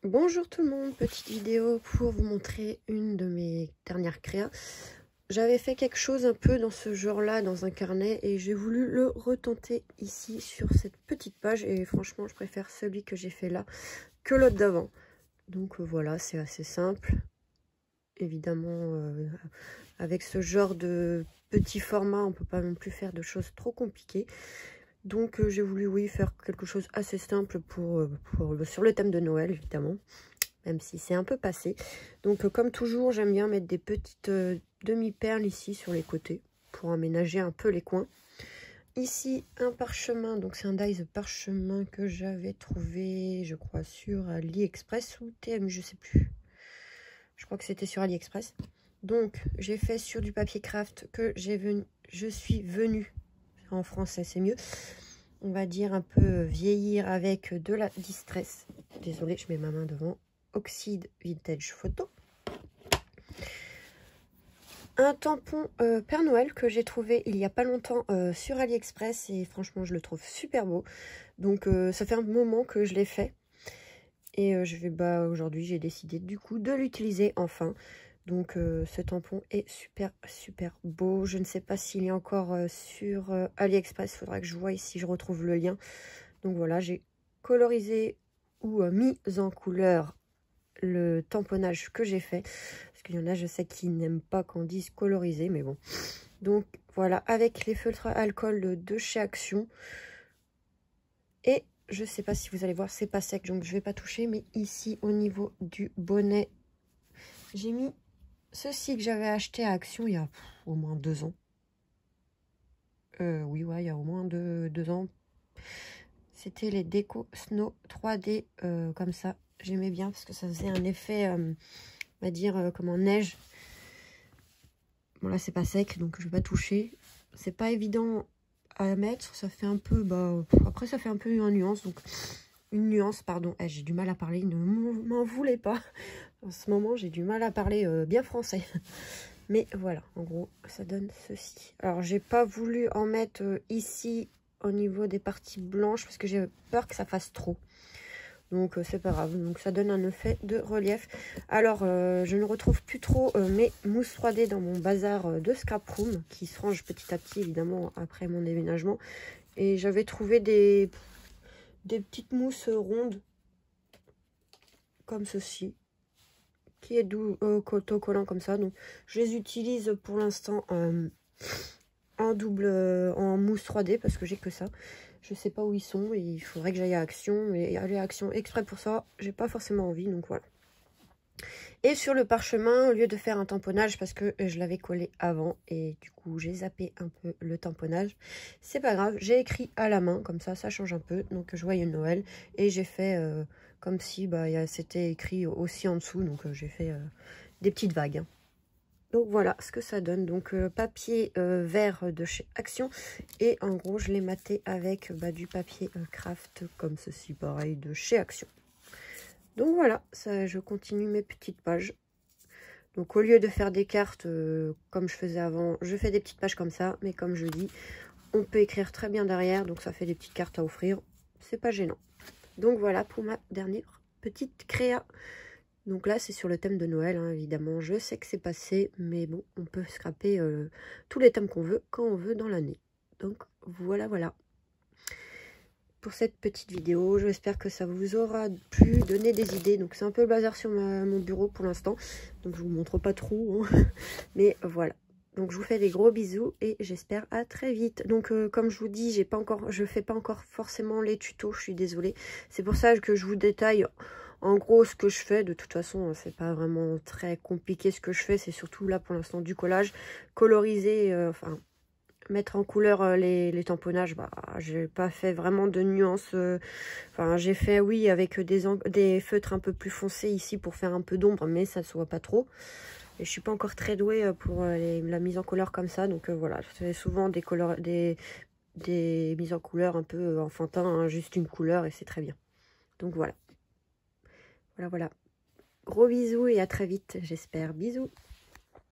Bonjour tout le monde, petite vidéo pour vous montrer une de mes dernières créas. J'avais fait quelque chose un peu dans ce genre-là, dans un carnet, et j'ai voulu le retenter ici sur cette petite page. Et franchement, je préfère celui que j'ai fait là que l'autre d'avant. Donc voilà, c'est assez simple. Évidemment, avec ce genre de petit format, on peut pas non plus faire de choses trop compliquées. Donc j'ai voulu, oui, faire quelque chose assez simple sur le thème de Noël, évidemment. Même si c'est un peu passé. Donc comme toujours, j'aime bien mettre des petites demi-perles ici sur les côtés pour aménager un peu les coins. Ici, un parchemin, donc c'est un dies parchemin que j'avais trouvé, je crois, sur AliExpress ou TM, je sais plus. Je crois que c'était sur AliExpress. Donc, j'ai fait sur du papier craft que je suis venue, en français c'est mieux, on va dire un peu vieillir avec de la distress. Désolée, je mets ma main devant. Oxyde Vintage Photo. Un tampon Père Noël que j'ai trouvé il y a pas longtemps sur AliExpress et franchement je le trouve super beau. Donc ça fait un moment que je l'ai fait et aujourd'hui j'ai décidé du coup de l'utiliser enfin. Donc ce tampon est super beau. Je ne sais pas s'il est encore sur AliExpress, il faudra que je vois si je retrouve le lien. Donc voilà, j'ai colorisé ou mis en couleur le tamponnage que j'ai fait, parce qu'il y en a, je sais, qui n'aiment pas qu'on dise coloriser, mais bon. Donc voilà, avec les feutres alcool de chez Action. Et je sais pas si vous allez voir, c'est pas sec, donc je vais pas toucher, mais ici au niveau du bonnet, j'ai mis ceci que j'avais acheté à Action il y a au moins 2 ans. Oui, ouais, il y a au moins 2 ans. C'était les Déco Snow 3D comme ça. J'aimais bien parce que ça faisait un effet, on va dire, comme en neige. Bon, là, c'est pas sec, donc je vais pas toucher. C'est pas évident à mettre. Ça fait un peu, après, ça fait un peu une nuance. Donc, une nuance, pardon. J'ai du mal à parler, ne m'en voulez pas. En ce moment, j'ai du mal à parler bien français. Mais voilà, en gros, ça donne ceci. Alors, j'ai pas voulu en mettre ici au niveau des parties blanches parce que j'ai peur que ça fasse trop. Donc c'est pas grave, donc ça donne un effet de relief. Alors je ne retrouve plus trop mes mousses 3D dans mon bazar de Scrap Room, qui se range petit à petit évidemment après mon déménagement. Et j'avais trouvé des petites mousses rondes comme ceci, qui est doux, autocollant comme ça. Donc je les utilise pour l'instant en double, en mousse 3D parce que j'ai que ça. Je sais pas où ils sont et il faudrait que j'aille à Action. Mais aller à Action exprès pour ça, j'ai pas forcément envie, donc voilà. Et sur le parchemin, au lieu de faire un tamponnage, parce que je l'avais collé avant et du coup j'ai zappé un peu le tamponnage, c'est pas grave, j'ai écrit à la main, comme ça change un peu. Donc joyeux Noël, et j'ai fait comme si c'était écrit aussi en dessous, donc j'ai fait des petites vagues. Donc voilà ce que ça donne. Donc papier vert de chez Action. Et en gros, je l'ai maté avec du papier craft comme ceci, pareil, de chez Action. Donc voilà, ça, je continue mes petites pages. Donc au lieu de faire des cartes comme je faisais avant, je fais des petites pages comme ça. Mais comme je dis, on peut écrire très bien derrière. Donc ça fait des petites cartes à offrir. C'est pas gênant. Donc voilà pour ma dernière petite créa. Donc là, c'est sur le thème de Noël, hein, évidemment. Je sais que c'est passé, mais bon, on peut scraper tous les thèmes qu'on veut, quand on veut dans l'année. Donc voilà. Pour cette petite vidéo, j'espère que ça vous aura plu, donner des idées. Donc c'est un peu le bazar sur mon bureau pour l'instant. Donc je vous montre pas trop, hein. Mais voilà. Donc je vous fais des gros bisous et j'espère à très vite. Donc comme je vous dis, je fais pas encore forcément les tutos, je suis désolée. C'est pour ça que je vous détaille en gros ce que je fais. De toute façon, c'est pas vraiment très compliqué ce que je fais. C'est surtout là pour l'instant du collage. Coloriser, mettre en couleur les tamponnages. J'ai pas fait vraiment de nuances. J'ai fait, oui, avec des feutres un peu plus foncés ici pour faire un peu d'ombre, mais ça se voit pas trop. Et je suis pas encore très douée pour la mise en couleur comme ça. Donc voilà, c'est souvent des mises en couleur un peu enfantin, hein, juste une couleur et c'est très bien. Donc voilà. Voilà. Gros bisous et à très vite, j'espère. Bisous.